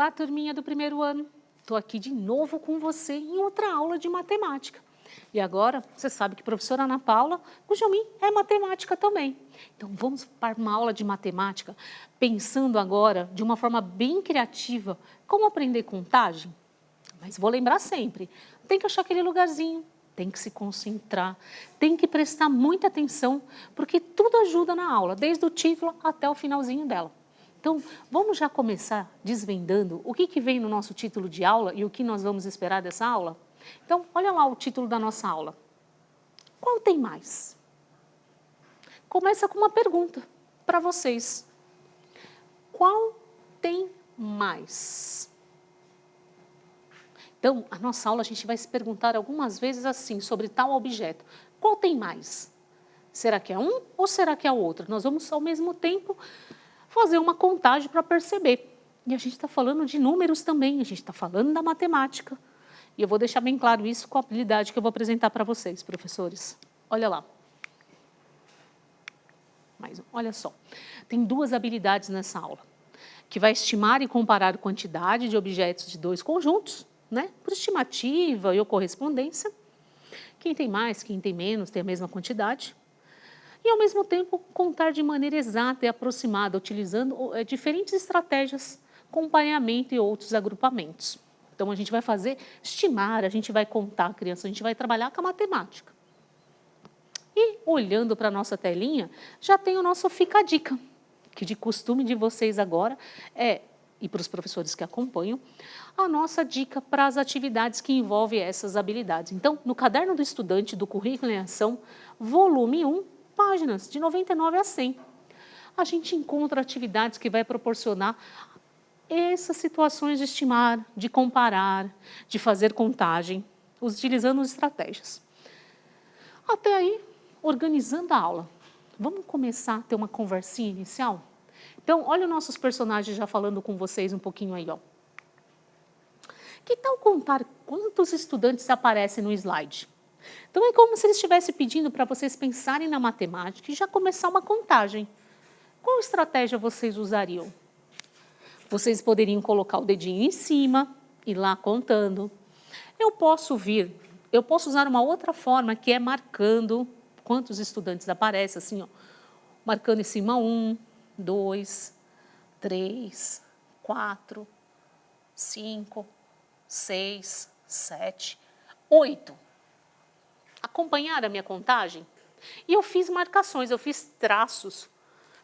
Olá, turminha do primeiro ano. Estou aqui de novo com você em outra aula de matemática. E agora, você sabe que a professora Ana Paula Gugelmin é matemática também. Então, vamos para uma aula de matemática, pensando agora de uma forma bem criativa, como aprender contagem. Mas vou lembrar sempre, tem que achar aquele lugarzinho, tem que se concentrar, tem que prestar muita atenção, porque tudo ajuda na aula, desde o título até o finalzinho dela. Então, vamos já começar desvendando o que vem no nosso título de aula e o que nós vamos esperar dessa aula? Então, olha lá o título da nossa aula. Qual tem mais? Começa com uma pergunta para vocês. Qual tem mais? Então, a nossa aula a gente vai se perguntar algumas vezes assim, sobre tal objeto. Qual tem mais? Será que é um ou será que é o outro? Nós vamos, ao mesmo tempo, fazer uma contagem para perceber. E a gente está falando de números também, a gente está falando da matemática. E eu vou deixar bem claro isso com a habilidade que eu vou apresentar para vocês, professores. Olha lá. Mas olha só, tem duas habilidades nessa aula, que vai estimar e comparar a quantidade de objetos de dois conjuntos, né? Por estimativa e ou correspondência. Quem tem mais, quem tem menos, tem a mesma quantidade. E, ao mesmo tempo, contar de maneira exata e aproximada, utilizando diferentes estratégias, acompanhamento e outros agrupamentos. Então, a gente vai estimar, a gente vai contar a criança, a gente vai trabalhar com a matemática. E, olhando para a nossa telinha, já tem o nosso Fica a Dica, que de costume de vocês agora e para os professores que acompanham, a nossa dica para as atividades que envolvem essas habilidades. Então, no Caderno do Estudante do Currículo em Ação, volume 1, páginas de 99 a 100. A gente encontra atividades que vai proporcionar essas situações de estimar, de comparar, de fazer contagem, utilizando estratégias. Até aí, organizando a aula. Vamos começar a ter uma conversinha inicial? Então, olha os nossos personagens já falando com vocês um pouquinho aí, ó. Que tal contar quantos estudantes aparecem no slide? Então, é como se eles estivessem pedindo para vocês pensarem na matemática e já começar uma contagem. Qual estratégia vocês usariam? Vocês poderiam colocar o dedinho em cima, ir lá contando. Eu posso usar uma outra forma, que é marcando quantos estudantes aparecem, assim, ó, marcando em cima 1, 2, 3, 4, 5, 6, 7, 8. Acompanharam a minha contagem? E eu fiz marcações, eu fiz traços.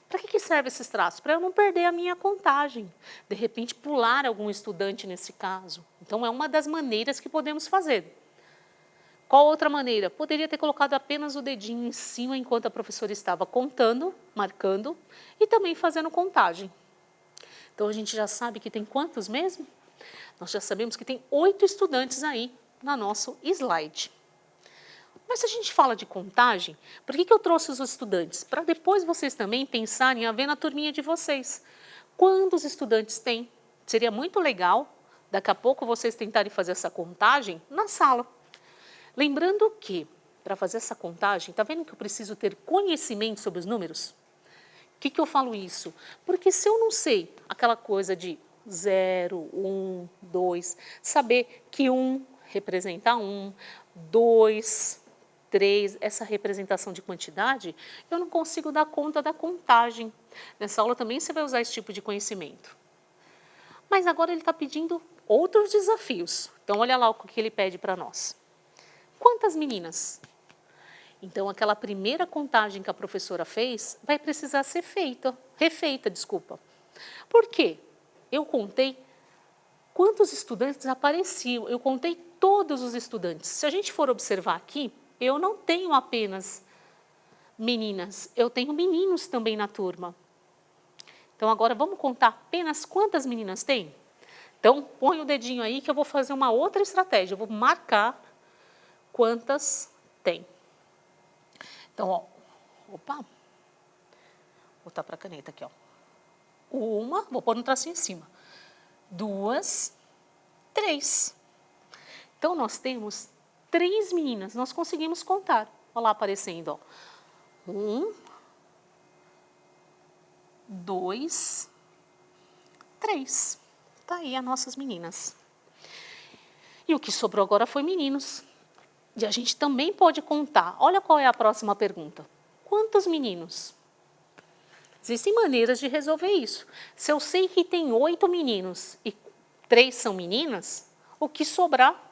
Para que servem esses traços? Para eu não perder a minha contagem. De repente, pular algum estudante nesse caso. Então, é uma das maneiras que podemos fazer. Qual outra maneira? Poderia ter colocado apenas o dedinho em cima enquanto a professora estava contando, marcando e também fazendo contagem. Então, a gente já sabe que tem quantos mesmo? Nós já sabemos que tem 8 estudantes aí no nosso slide. Mas se a gente fala de contagem, por que eu trouxe os estudantes? Para depois vocês também pensarem a ver na turminha de vocês. Quantos estudantes tem? Seria muito legal, daqui a pouco, vocês tentarem fazer essa contagem na sala. Lembrando que, para fazer essa contagem, está vendo que eu preciso ter conhecimento sobre os números? O que eu falo isso? Porque se eu não sei aquela coisa de 0, 1, 2, saber que 1 representa 1, 2, 3, essa representação de quantidade, eu não consigo dar conta da contagem. Nessa aula também você vai usar esse tipo de conhecimento. Mas agora ele está pedindo outros desafios. Então, olha lá o que ele pede para nós. Quantas meninas? Então, aquela primeira contagem que a professora fez vai precisar ser refeita. Por quê? Eu contei quantos estudantes apareciam, eu contei todos os estudantes. Se a gente for observar aqui, eu não tenho apenas meninas, eu tenho meninos também na turma. Então, agora vamos contar apenas quantas meninas tem? Então, põe o dedinho aí que eu vou fazer uma outra estratégia, eu vou marcar quantas tem. Então, ó, vou botar para a caneta aqui, ó. Vou pôr um tracinho em cima. 2, 3. Então, nós temos 3 meninas, nós conseguimos contar. Olha lá aparecendo, ó. 1, 2, 3. Tá aí as nossas meninas. E o que sobrou agora foi meninos. E a gente também pode contar. Olha qual é a próxima pergunta. Quantos meninos? Existem maneiras de resolver isso. Se eu sei que tem 8 meninos e 3 são meninas, o que sobrar?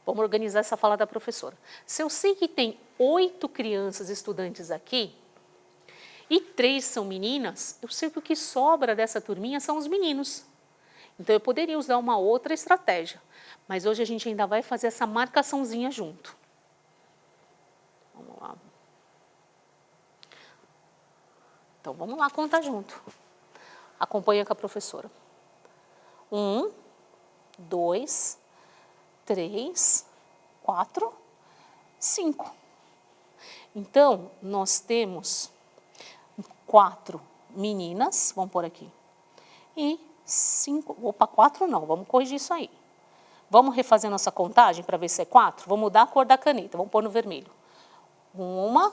Vamos organizar essa fala da professora. Se eu sei que tem 8 crianças estudantes aqui e 3 são meninas, eu sei que o que sobra dessa turminha são os meninos. Então, eu poderia usar uma outra estratégia, mas hoje a gente ainda vai fazer essa marcaçãozinha junto. Vamos lá. Então, vamos lá contar junto. Acompanha com a professora. 1, 2, 3, 4, 5. Então, nós temos 4 meninas, vamos pôr aqui, e 5, opa, 4 não, vamos corrigir isso aí. Vamos refazer nossa contagem para ver se é 4? Vou mudar a cor da caneta, vamos pôr no vermelho. 1,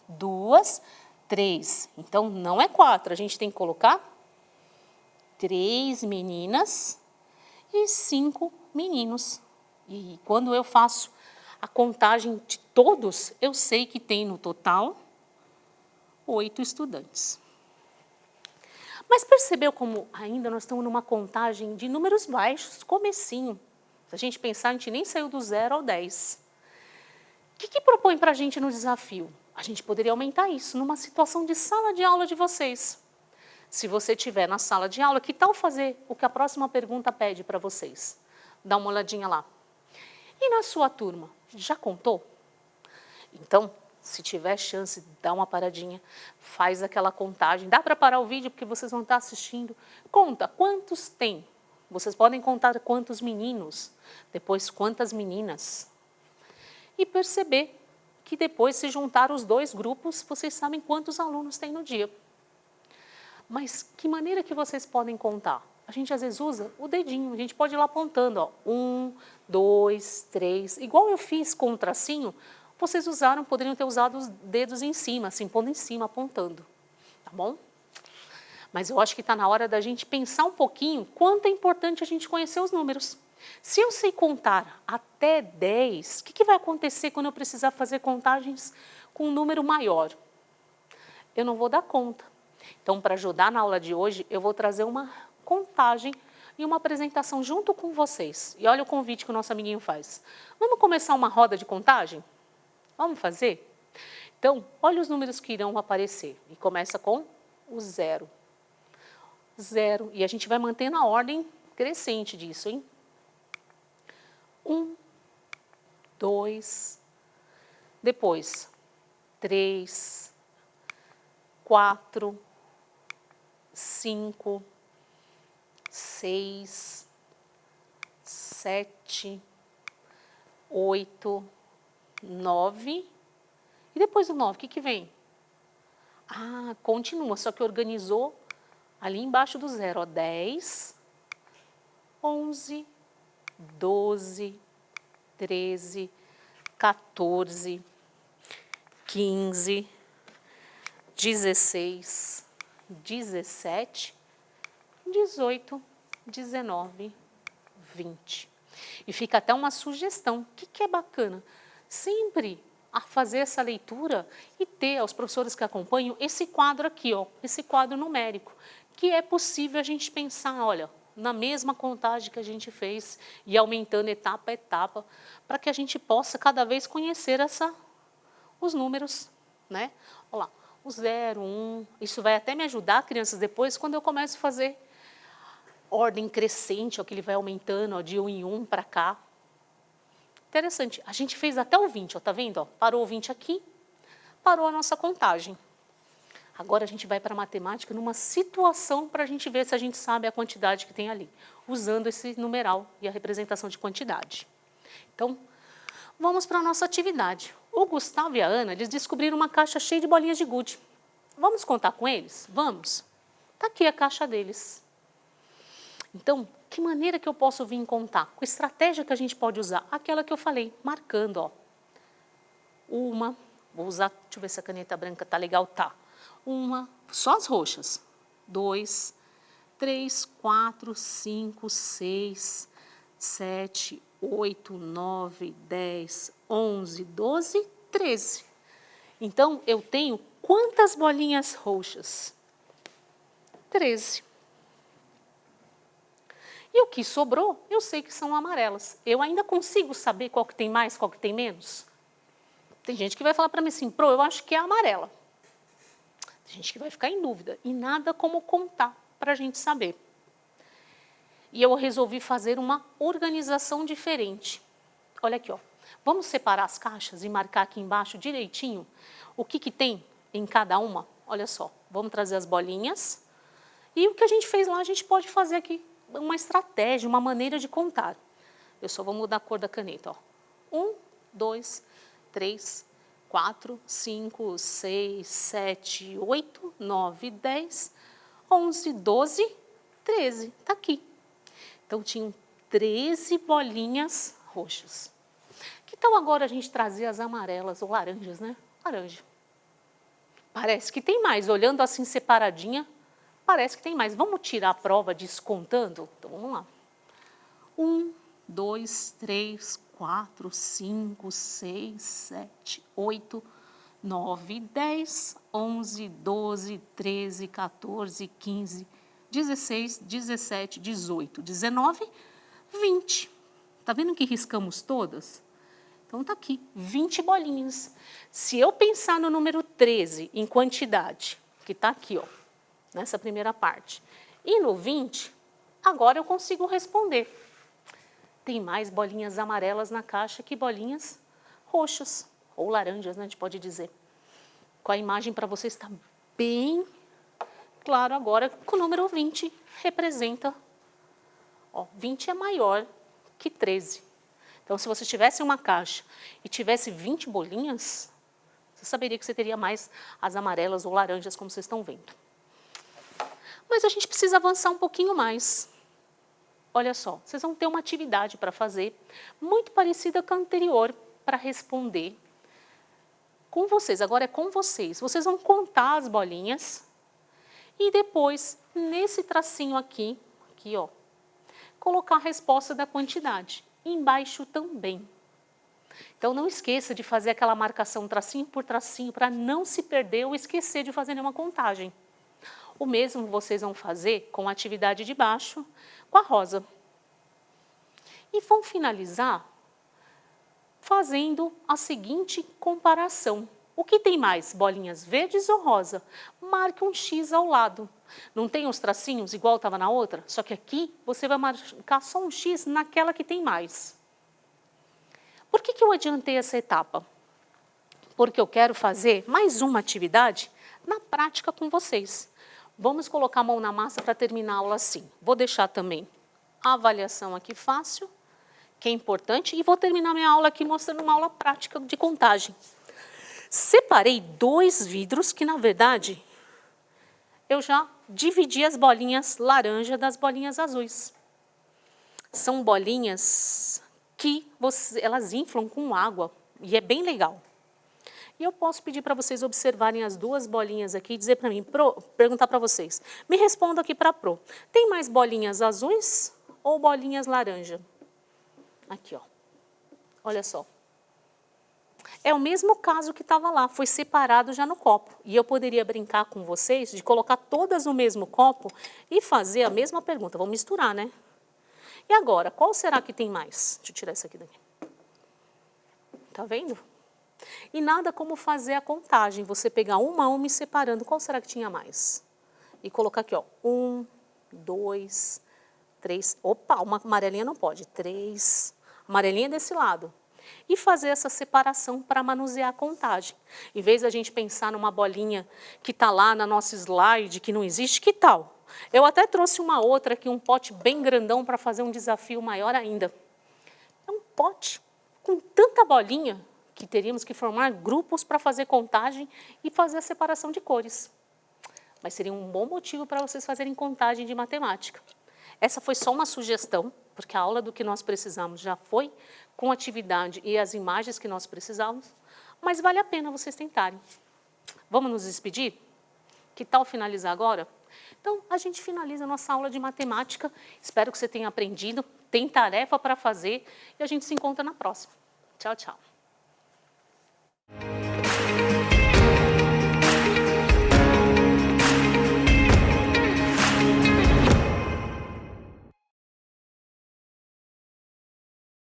2, 3. Então, não é 4, a gente tem que colocar 3 meninas e 5 meninos. E quando eu faço a contagem de todos, eu sei que tem no total 8 estudantes. Mas percebeu como ainda nós estamos numa contagem de números baixos, comecinho. Se a gente pensar, a gente nem saiu do 0 ao 10. O que propõe para a gente no desafio? A gente poderia aumentar isso numa situação de sala de aula de vocês. Se você estiver na sala de aula, que tal fazer o que a próxima pergunta pede para vocês? Dá uma olhadinha lá. E na sua turma, já contou? Então, se tiver chance, dá uma paradinha, faz aquela contagem. Dá para parar o vídeo porque vocês vão estar assistindo. Conta, quantos tem? Vocês podem contar quantos meninos, depois quantas meninas. E perceber que depois, se juntar os 2 grupos, vocês sabem quantos alunos tem no dia. Mas que maneira que vocês podem contar? A gente às vezes usa o dedinho, a gente pode ir lá apontando, ó, 1, 2, 3, igual eu fiz com o tracinho, vocês usaram, poderiam ter usado os dedos em cima, assim, pondo em cima, apontando, tá bom? Mas eu acho que está na hora da gente pensar um pouquinho quanto é importante a gente conhecer os números. Se eu sei contar até 10, o que vai acontecer quando eu precisar fazer contagens com um número maior? Eu não vou dar conta. Então, para ajudar na aula de hoje, eu vou trazer uma contagem e uma apresentação junto com vocês. E olha o convite que o nosso amiguinho faz. Vamos começar uma roda de contagem? Vamos fazer? Então, olha os números que irão aparecer. E começa com o 0. 0. E a gente vai mantendo a ordem crescente disso, hein? 1, 2, depois 3, 4, 5, 6, 7, 8, 9. E depois do 9, o que vem? Ah, continua, só que organizou ali embaixo do 0, ó, 10, 11, 12, 13, 14, 15, 16, 17, 18, 19, 20. E fica até uma sugestão, o que é bacana? Sempre a fazer essa leitura e ter aos professores que acompanham esse quadro aqui, ó, esse quadro numérico, que é possível a gente pensar, olha, na mesma contagem que a gente fez e aumentando etapa a etapa, para que a gente possa cada vez conhecer os números, né? Olha lá, o 0, 1, isso vai até me ajudar, crianças, depois, quando eu começo a fazer ordem crescente, ó, que ele vai aumentando, ó, de 1 em 1 para cá. Interessante, a gente fez até o 20, ó, tá vendo? Ó, parou o 20 aqui, parou a nossa contagem. Agora a gente vai para a matemática numa situação para a gente ver se a gente sabe a quantidade que tem ali, usando esse numeral e a representação de quantidade. Então, vamos para a nossa atividade. O Gustavo e a Ana, eles descobriram uma caixa cheia de bolinhas de gude. Vamos contar com eles? Vamos? Está aqui a caixa deles. Então, que maneira que eu posso vir contar? Com estratégia que a gente pode usar? Aquela que eu falei, marcando, ó. Uma, vou usar, deixa eu ver se a caneta branca tá legal, tá. Uma, só as roxas. 2, 3, 4, 5, 6, 7, 8, 9, 10, 11, 12, 13. Então, eu tenho quantas bolinhas roxas? 13. E o que sobrou, eu sei que são amarelas. Eu ainda consigo saber qual que tem mais, qual que tem menos? Tem gente que vai falar para mim assim, Pro, eu acho que é amarela. Tem gente que vai ficar em dúvida. E nada como contar para a gente saber. E eu resolvi fazer uma organização diferente. Olha aqui, ó. Vamos separar as caixas e marcar aqui embaixo direitinho o que tem em cada uma? Olha só, vamos trazer as bolinhas. E o que a gente fez lá, a gente pode fazer aqui uma estratégia, uma maneira de contar. Eu só vou mudar a cor da caneta, ó. 1, 2, 3, 4, 5, 6, 7, 8, 9, 10, 11, 12, 13. Tá aqui. Então, tinham 13 bolinhas roxas. Que tal agora a gente trazer as amarelas ou laranjas, né? Laranja. Parece que tem mais. Olhando assim separadinha, parece que tem mais. Vamos tirar a prova descontando? Então, vamos lá. 1, 2, 3, 4, 5, 6, 7, 8, 9, 10, 11, 12, 13, 14, 15, 16, 17, 18, 19, 20. Tá vendo que riscamos todas? Então, tá aqui, 20 bolinhas. Se eu pensar no número 13 em quantidade, que tá aqui, ó, nessa primeira parte, e no 20, agora eu consigo responder. Tem mais bolinhas amarelas na caixa que bolinhas roxas, ou laranjas, né, a gente pode dizer. Com a imagem para você está bem claro agora que o número 20 representa, ó, 20 é maior que 13. Então, se você tivesse uma caixa e tivesse 20 bolinhas, você saberia que você teria mais as amarelas ou laranjas, como vocês estão vendo. Mas a gente precisa avançar um pouquinho mais. Olha só, vocês vão ter uma atividade para fazer, muito parecida com a anterior, para responder com vocês. Agora é com vocês. Vocês vão contar as bolinhas e depois, nesse tracinho aqui, ó, colocar a resposta da quantidade. Embaixo também. Então, não esqueça de fazer aquela marcação tracinho por tracinho para não se perder ou esquecer de fazer nenhuma contagem. O mesmo vocês vão fazer com a atividade de baixo, com a rosa. E vão finalizar fazendo a seguinte comparação. O que tem mais, bolinhas verdes ou rosa? Marque um X ao lado. Não tem os tracinhos igual estava na outra? Só que aqui você vai marcar só um X naquela que tem mais. Por que eu adiantei essa etapa? Porque eu quero fazer mais uma atividade na prática com vocês. Vamos colocar a mão na massa para terminar a aula assim. Vou deixar também a avaliação aqui fácil, que é importante, e vou terminar minha aula aqui mostrando uma aula prática de contagem. Separei 2 vidros que, na verdade, eu já dividi as bolinhas laranja das bolinhas azuis. São bolinhas que elas inflam com água e é bem legal. E eu posso pedir para vocês observarem as 2 bolinhas aqui e dizer para mim, perguntar para vocês. Me responda aqui para a Pro. Tem mais bolinhas azuis ou bolinhas laranja? Aqui, ó. Olha só. É o mesmo caso que estava lá, foi separado já no copo. E eu poderia brincar com vocês de colocar todas no mesmo copo e fazer a mesma pergunta. Vamos misturar, né? E agora, qual será que tem mais? Deixa eu tirar isso aqui daqui. Tá vendo? E nada como fazer a contagem. Você pegar uma a uma e separando. Qual será que tinha mais? E colocar aqui, ó. 1, 2, 3. Opa, uma amarelinha não pode. 3. Amarelinha desse lado. E fazer essa separação para manusear a contagem. Em vez da gente pensar numa bolinha que está lá na nossa slide, que não existe, que tal? Eu até trouxe uma outra aqui, um pote bem grandão para fazer um desafio maior ainda. É um pote com tanta bolinha que teríamos que formar grupos para fazer contagem e fazer a separação de cores. Mas seria um bom motivo para vocês fazerem contagem de matemática. Essa foi só uma sugestão, porque a aula do que nós precisamos já foi com a atividade e as imagens que nós precisávamos, mas vale a pena vocês tentarem. Vamos nos despedir? Que tal finalizar agora? Então, a gente finaliza a nossa aula de matemática. Espero que você tenha aprendido. Tem tarefa para fazer e a gente se encontra na próxima. Tchau, tchau.